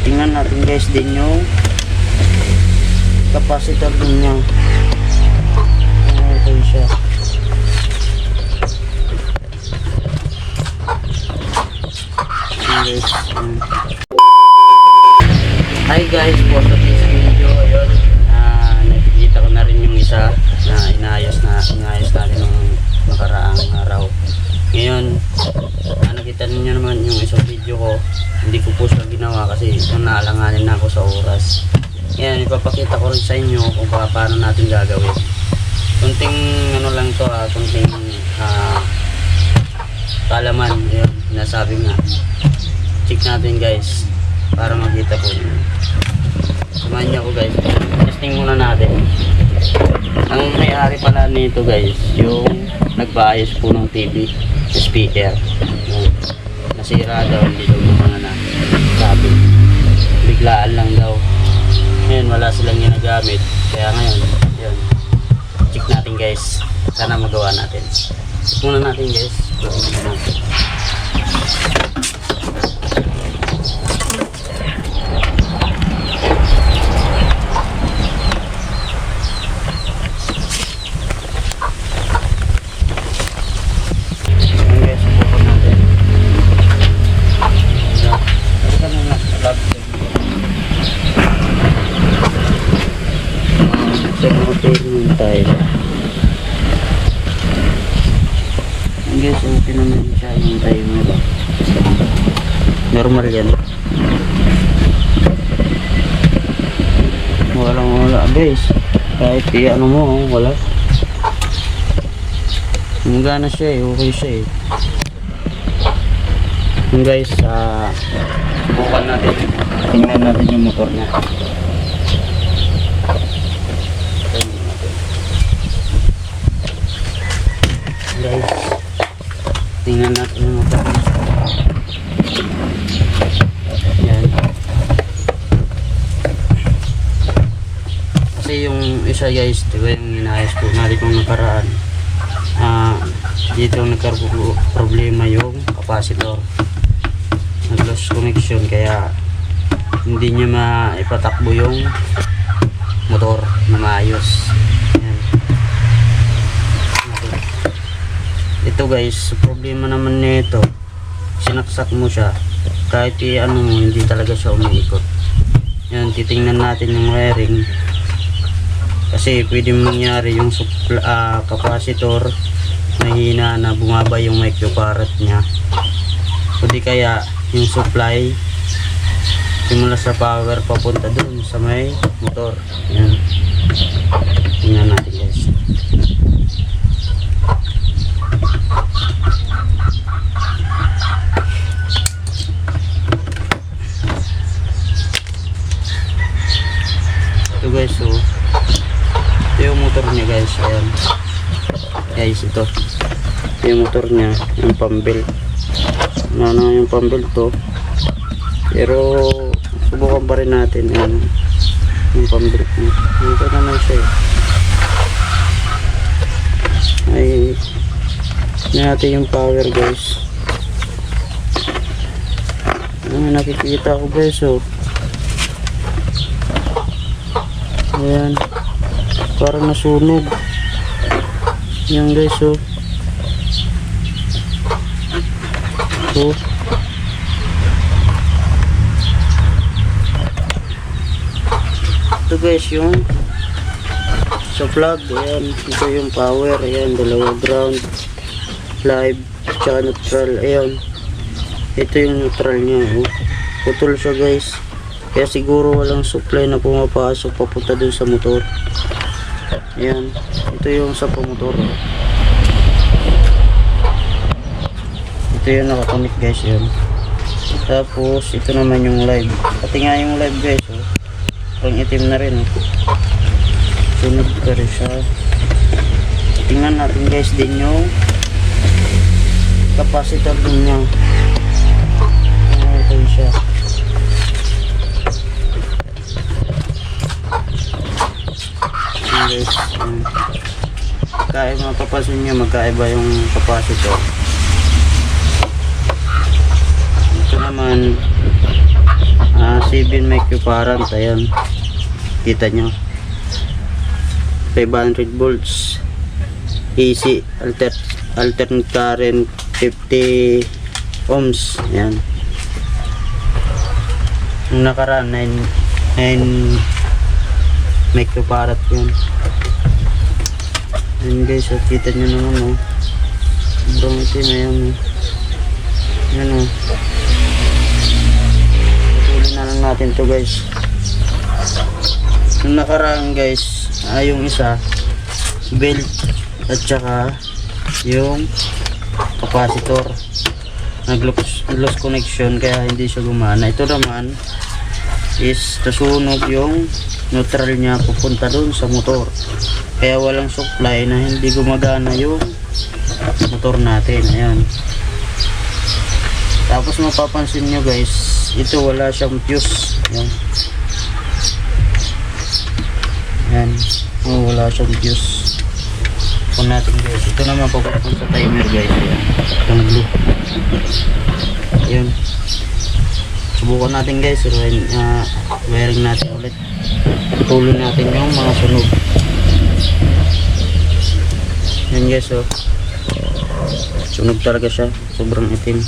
tingnan natin guys din yung capacitor din niya. Okay siya. Hi guys, for today's video, ayun, nakikita ko na rin yung isa na inayos natin nung nakaraang araw. Ngayon, nakita niyo naman yung isang video ko, hindi ko po siya ginawa kasi naalanganin na ako sa oras. Ngayon, ipapakita ko rin sa inyo kung paano natin gagawin. Kunting ano lang to, kunting kalaman, yun, nasabi nga. Check natin guys, para makita po nyo. Samahan niyo ako guys, testing muna natin. Ang may-ari pala nito guys, yung nagpaayos po ng TV speaker. Nasira daw, hindi daw mga na sabi. Biglaan lang daw. Ngayon wala silang ginagamit. Kaya ngayon, yun. Check natin guys. Sana magawa natin. Check muna natin guys. Guys, okay naman siya yung timer. Normal yan. Wala guys. Kahit ano mo, wala. Gumagana siya eh, okay siya eh. Yung guys, subukan natin. Tingnan natin yung motor niya. Guys, tingnan natin yung motor niya. Yan. Kasi yung isa guys, diba yung inayos po natin kung nakaraan, dito nagkaroon problema yung capacitor, nag-loss connection, kaya hindi niya maipatakbo yung motor na maayos. Yan. Ito guys, problema naman nito, sinaksak mo siya, kahit ano mo, hindi talaga siya umiikot. Yan, titingnan natin yung wiring, kasi pwede mangyari yung capacitor mahina na bumaba yung microfarad niya, o di kaya yung supply simula sa power papunta dun sa may motor. Yan, tingnan natin guys. Ito guys, so ito yung motor niya guys. Ayan guys, ito yung motor niya, yung pambelt. Yung pambelt to, pero subukan pa rin natin. Ayan, yung pambelt niya, ito naman siya eh. Ay, natin yung power guys. Nakikita ko guys, oh. Ayan, parang nasunog yan guys, oh. So, ito guys yung sa plug. Ayan, ito yung power. Ayan, dalawa ground, live, tsaka neutral. Ayan, ito yung neutral nya, oh. Putol siya guys, kaya siguro walang supply na pumapasok papunta dun sa motor. Ayan, ito yung sa motor. Ito yung nakakonect guys, yun. Tapos ito naman yung live, pati nga yung live guys, oh. Pang itim na rin, oh. Sunog ka rin siya. Tingnan natin guys din yung capacitor din niya. Okay siya. Guys, kaya mapapansin nyo magkaiba yung capacitor. Ito naman 7 microfarad. Ayan, kita nyo, 500 volts AC, alternate current 50 ohms. Ayan, yung nakaraan 9 microfarad yun. Ayan guys, kita nyo naman sobrang itim. Ayan ayan patuloy na lang natin to guys. Yung nakaraan guys, yung isa belt at saka yung capacitor nag-loss connection kaya hindi siya gumana. Ito naman is nasunog yung neutral niya pupunta dun sa motor, kaya walang supply na hindi gumagana yung motor natin. Ayan, tapos mapapansin nyo guys, ito wala siyang fuse. Ayan, ayan, wala siyang fuse. Kung natin guys, ito naman papunta sa timer guys. Ayan, ito nag-loop. Ayan, subukan natin guys, wiring natin ulit, patuloy natin yung mga sunog. Yan guys, sunog talaga siya, sobrang itim.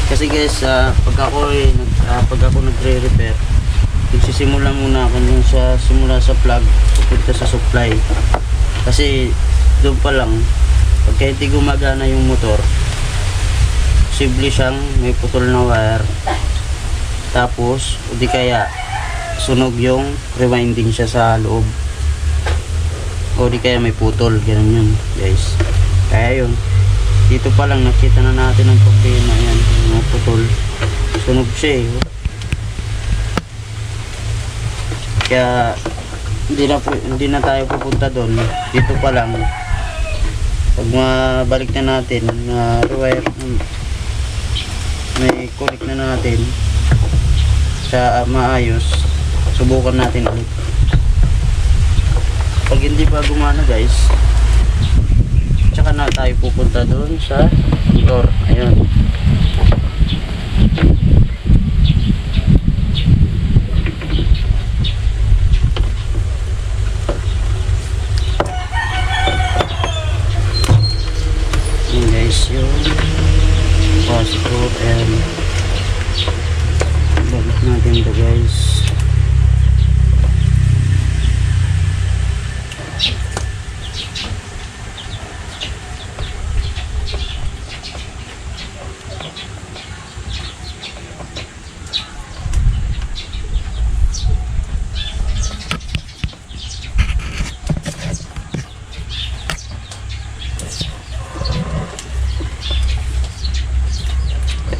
Kasi guys, pag ako nagre-repair, nagsisimula muna ako yung simula sa plug pupunta sa supply. Kasi doon pa lang, pagka hindi gumagana yung motor, posible siyang may putol na wire, tapos o di kaya sunog yung rewinding siya sa loob, o di kaya may putol. Ganun yun guys. Kaya yun, dito pa lang nakita na natin ang problema. Yan, mga putol, sunog siya kaya hindi na tayo pupunta doon. Dito pa lang, pag mabalik na natin na rewire, may connect na natin sa maayos, subukan natin ulit. Pag hindi pa gumana guys, tsaka na tayo pupunta doon sa motor. Ayan, guys, yung capacitor. And balik natin ito guys.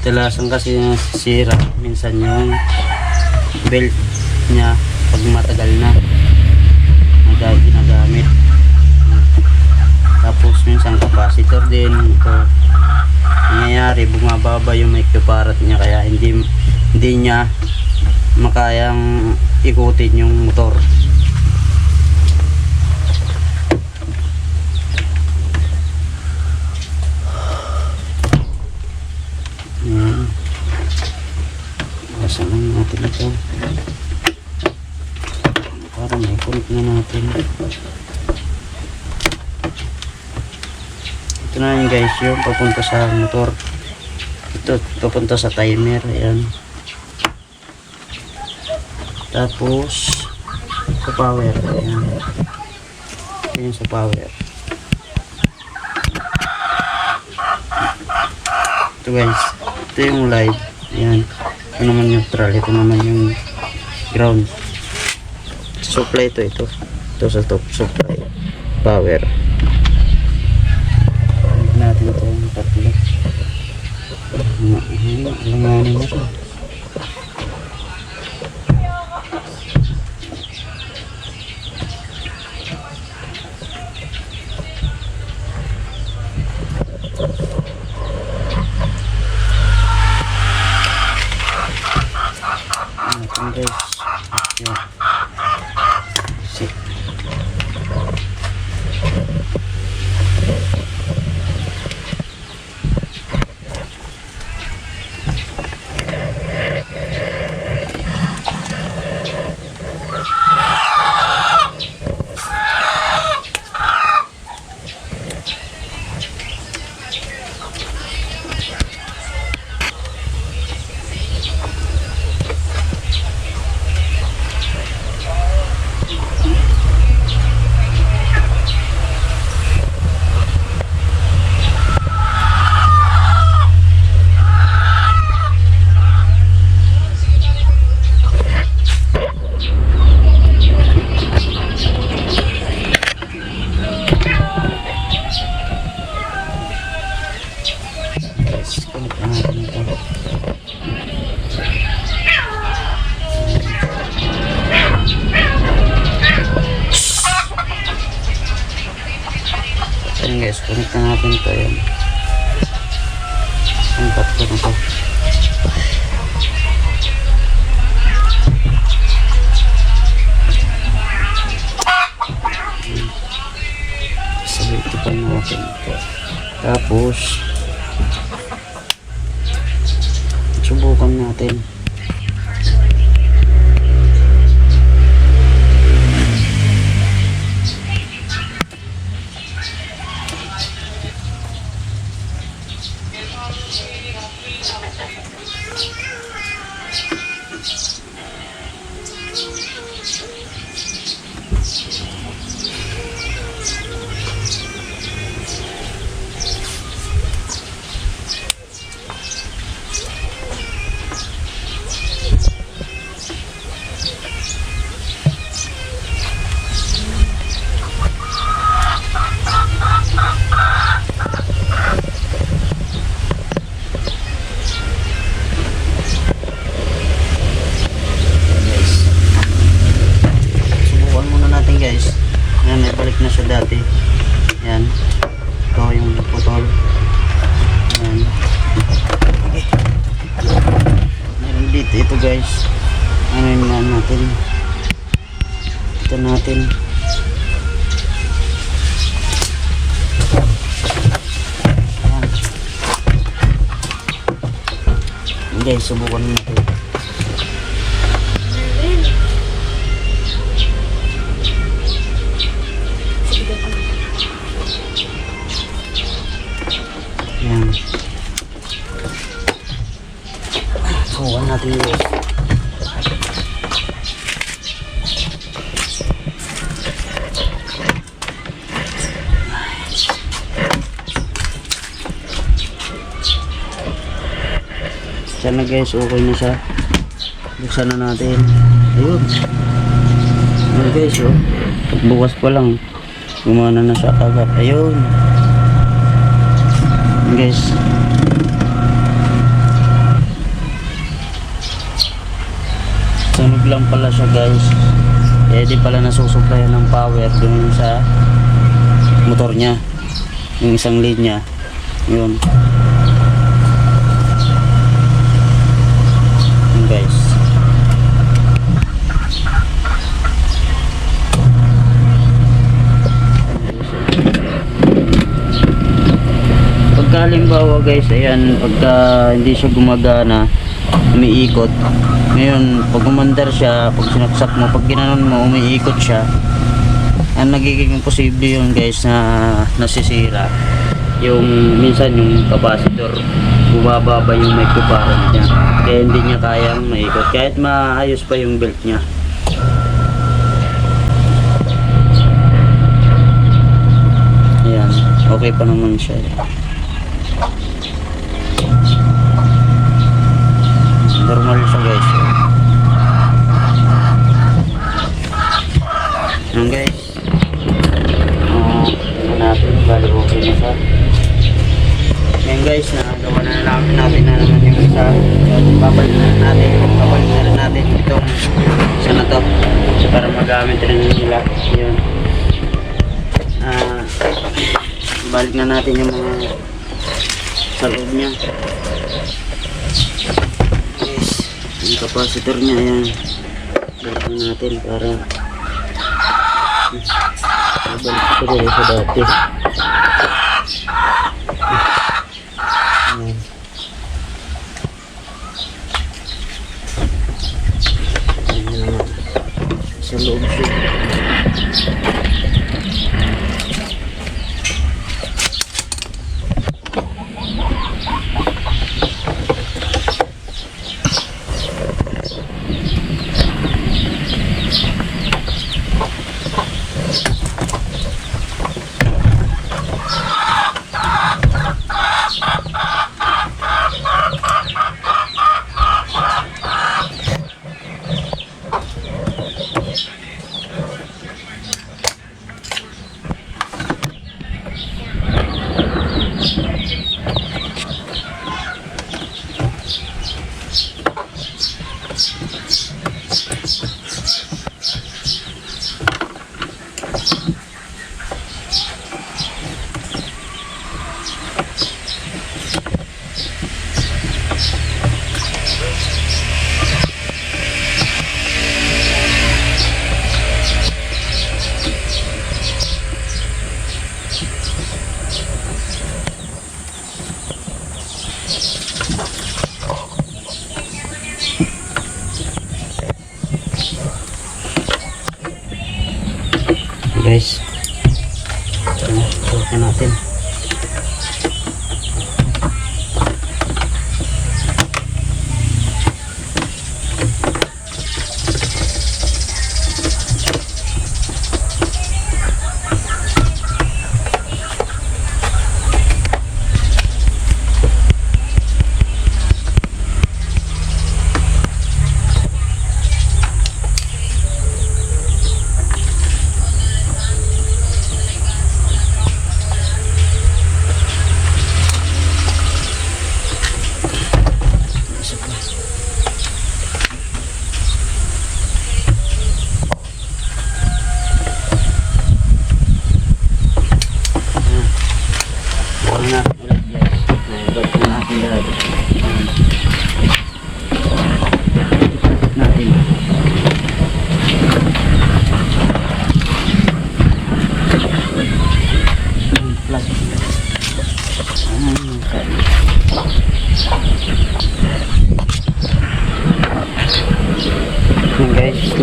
Kadalasan kasi nasisira minsan yung belt niya pag matagal na ginagamit. Tapos minsan capacitor din ito, nangyayari bumababa yung microfarad niya, kaya hindi niya makayang ikutin yung motor. Asalan natin ito para may kulit na natin. Ito na yun guys, yung papunta sa motor, ito papunta sa timer. Ayan, tapos sa power. Ayan, ayan sa power. Ito guys, ito yung live. Ayan, ito naman neutral, ito naman yung ground. Supply ito sa top supply power. Natin ito yung tatlo. Alanganin na ito. guys, connect na natin ito. Ayan guys, connect na natin ito. Ayan. Ang tatlo na ito. Sabitin natin ito. Tapos subukan natin. Guys, ayan, ibalik na siya dati. Ayan, ito yung putol. Ayan, okay. Meron dito ito guys. Ano yun nga natin, ito natin. Ayan guys, subukan natin. Ayan. Subukan natin yun. Sana guys, okay na siya. Buksan na natin. Ayun. Ayun guys, oh. Bukas pa lang. Gumana na siya kagad. Ayun. Guys, sunog lang pala siya guys. Di pala nasusuplayan ng power dun sa motor niya, yung isang linya. Yun guys. Halimbawa guys, ayan, pagka hindi siya gumagana, umiikot. Ngayon, pag umandar siya, pag sinaksak mo, pag ginanon mo, umiikot siya. Ang nagiging posible yun guys na nasisira. Yung minsan yung capacitor, bumababa yung microfarad niya. Kaya hindi niya kayang maikot. Kahit maayos pa yung belt niya. Ayan, okay pa naman siya. Normal siya guys. Ayan guys. Natin, bali okay na siya. Ayan guys, nagawa na natin na naman yung isa. Babalik na rin natin itong isa na to para magamit rin nila. Yun. Balik na natin yung mga sa loob niya. Yung capacitor niya, ayan, balik na natin para balik ito dito sa dati. Ayan. Ayan naman sa loob siya.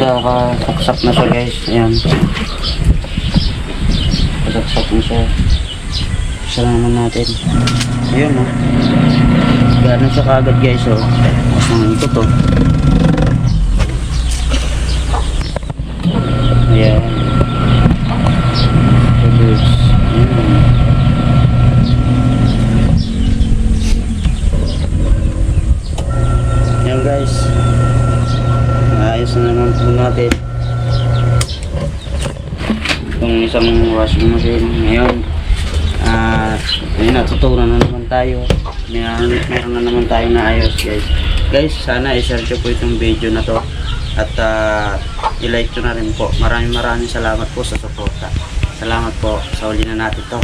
Nagkakasaksak na siya guys. Ayan. Kasaksak na siya. Isa naman natin. Ayun oh. Gano'n siya kagad guys oh. Mas mga ikot oh. Ayan. Release. Ayan. Ayan guys. Ayos na naman po natin itong isang washing machine. Ngayon may natutunan na naman tayo. Meron na naman tayo na ayos guys. Sana i-share nyo po itong video na to at i-like nyo na rin po. Maraming salamat po sa suporta. Salamat po sa uli na natin to.